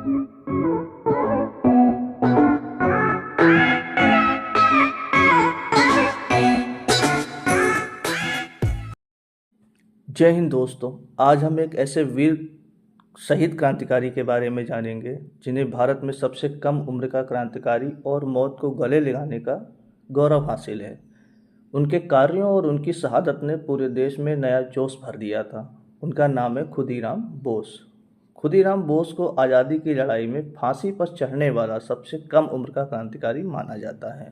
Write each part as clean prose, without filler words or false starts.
जय हिंद दोस्तों। आज हम एक ऐसे वीर शहीद क्रांतिकारी के बारे में जानेंगे जिन्हें भारत में सबसे कम उम्र का क्रांतिकारी और मौत को गले लगाने का गौरव हासिल है। उनके कार्यों और उनकी शहादत ने पूरे देश में नया जोश भर दिया था। उनका नाम है खुदीराम बोस। खुदीराम बोस को आज़ादी की लड़ाई में फांसी पर चढ़ने वाला सबसे कम उम्र का क्रांतिकारी माना जाता है।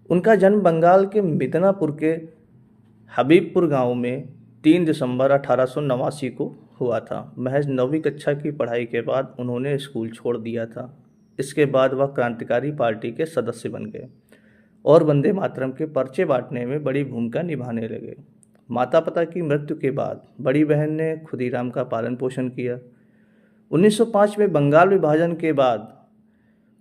उनका जन्म बंगाल के मिदनापुर के हबीबपुर गांव में 3 दिसंबर 1889 को हुआ था। महज 9वीं कक्षा की पढ़ाई के बाद उन्होंने स्कूल छोड़ दिया था। इसके बाद वह क्रांतिकारी पार्टी के सदस्य बन गए और वंदे मातरम के पर्चे बांटने में बड़ी भूमिका निभाने लगे। माता पिता की मृत्यु के बाद बड़ी बहन ने खुदीराम का पालन पोषण किया। 1905 में बंगाल विभाजन के बाद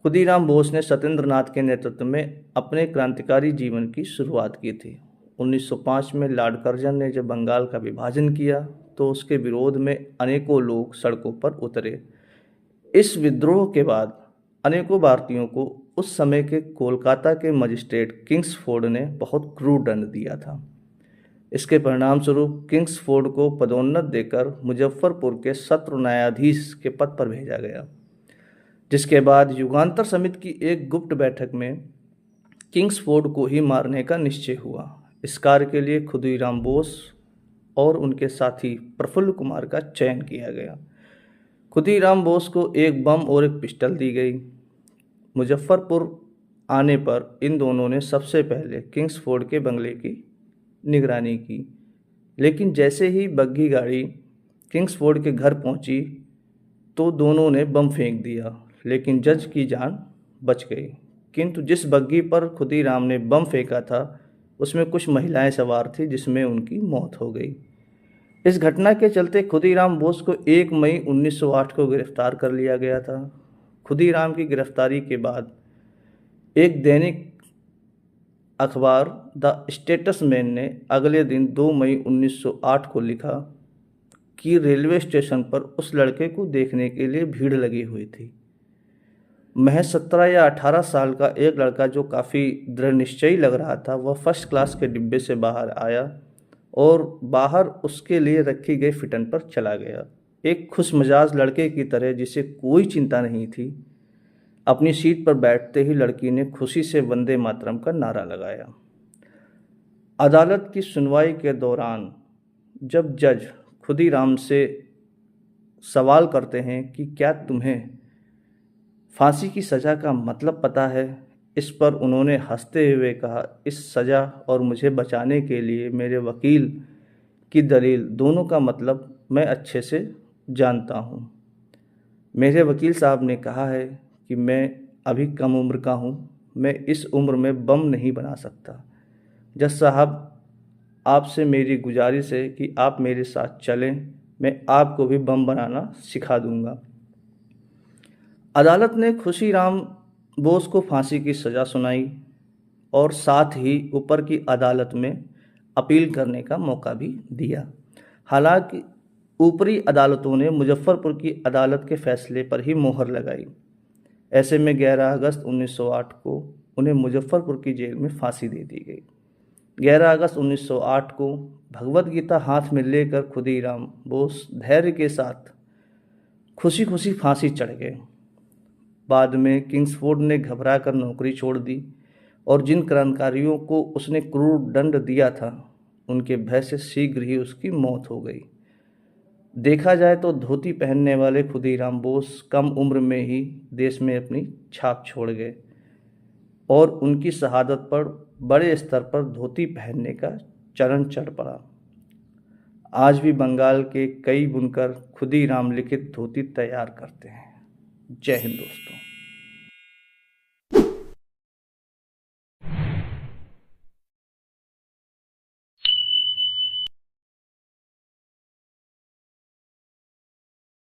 खुदीराम बोस ने सत्येंद्र नाथ के नेतृत्व में अपने क्रांतिकारी जीवन की शुरुआत की थी। 1905 में लॉर्ड कर्जन ने जब बंगाल का विभाजन किया तो उसके विरोध में अनेकों लोग सड़कों पर उतरे। इस विद्रोह के बाद अनेकों भारतीयों को उस समय के कोलकाता के मजिस्ट्रेट किंग्सफोर्ड ने बहुत क्रूर दंड दिया था। इसके परिणाम स्वरूप किंग्सफोर्ड को पदोन्नत देकर मुजफ्फरपुर के सत्र न्यायाधीश के पद पर भेजा गया, जिसके बाद युगांतर समिति की एक गुप्त बैठक में किंग्सफोर्ड को ही मारने का निश्चय हुआ। इस कार्य के लिए खुदीराम बोस और उनके साथी प्रफुल्ल कुमार का चयन किया गया। खुदीराम बोस को एक बम और एक पिस्टल दी गई। मुजफ्फरपुर आने पर इन दोनों ने सबसे पहले किंग्सफोर्ड के बंगले की निगरानी की, लेकिन जैसे ही बग्घी गाड़ी किंग्सफोर्ड के घर पहुंची तो दोनों ने बम फेंक दिया, लेकिन जज की जान बच गई। किंतु जिस बग्घी पर खुदीराम ने बम फेंका था उसमें कुछ महिलाएं सवार थी, जिसमें उनकी मौत हो गई। इस घटना के चलते खुदीराम बोस को 1 मई 1908 को गिरफ्तार कर लिया गया था। खुदीराम की गिरफ्तारी के बाद एक दैनिक अखबार द स्टेट्समैन ने अगले दिन 2 मई 1908 को लिखा कि रेलवे स्टेशन पर उस लड़के को देखने के लिए भीड़ लगी हुई थी। महज 17 या 18 साल का एक लड़का जो काफ़ी दृढ़ निश्चयी लग रहा था, वह फर्स्ट क्लास के डिब्बे से बाहर आया और बाहर उसके लिए रखी गई फिटन पर चला गया। एक खुशमिजाज लड़के की तरह जिसे कोई चिंता नहीं थी। अपनी सीट पर बैठते ही लड़की ने खुशी से वंदे मातरम का नारा लगाया। अदालत की सुनवाई के दौरान जब जज खुदीराम से सवाल करते हैं कि क्या तुम्हें फांसी की सज़ा का मतलब पता है, इस पर उन्होंने हंसते हुए कहा, इस सज़ा और मुझे बचाने के लिए मेरे वकील की दलील दोनों का मतलब मैं अच्छे से जानता हूँ। मेरे वकील साहब ने कहा है कि मैं अभी कम उम्र का हूँ, मैं इस उम्र में बम नहीं बना सकता। जज साहब, आपसे मेरी गुजारिश है कि आप मेरे साथ चलें, मैं आपको भी बम बनाना सिखा दूँगा। अदालत ने खुदीराम बोस को फांसी की सज़ा सुनाई और साथ ही ऊपर की अदालत में अपील करने का मौका भी दिया। हालांकि ऊपरी अदालतों ने मुजफ्फरपुर की अदालत के फैसले पर ही मोहर लगाई। ऐसे में 11 अगस्त 1908 को उन्हें मुजफ्फरपुर की जेल में फांसी दे दी गई। 11 अगस्त 1908 को भगवद गीता हाथ में लेकर खुदीराम बोस धैर्य के साथ खुशी खुशी फांसी चढ़ गए। बाद में किंग्सफोर्ड ने घबरा कर नौकरी छोड़ दी और जिन क्रांतिकारियों को उसने क्रूर दंड दिया था उनके भय से शीघ्र ही उसकी मौत हो गई। देखा जाए तो धोती पहनने वाले खुदीराम बोस कम उम्र में ही देश में अपनी छाप छोड़ गए और उनकी शहादत पर बड़े स्तर पर धोती पहनने का चलन चढ़ पड़ा। आज भी बंगाल के कई बुनकर खुदीराम लिखित धोती तैयार करते हैं। जय हिंद दोस्तों।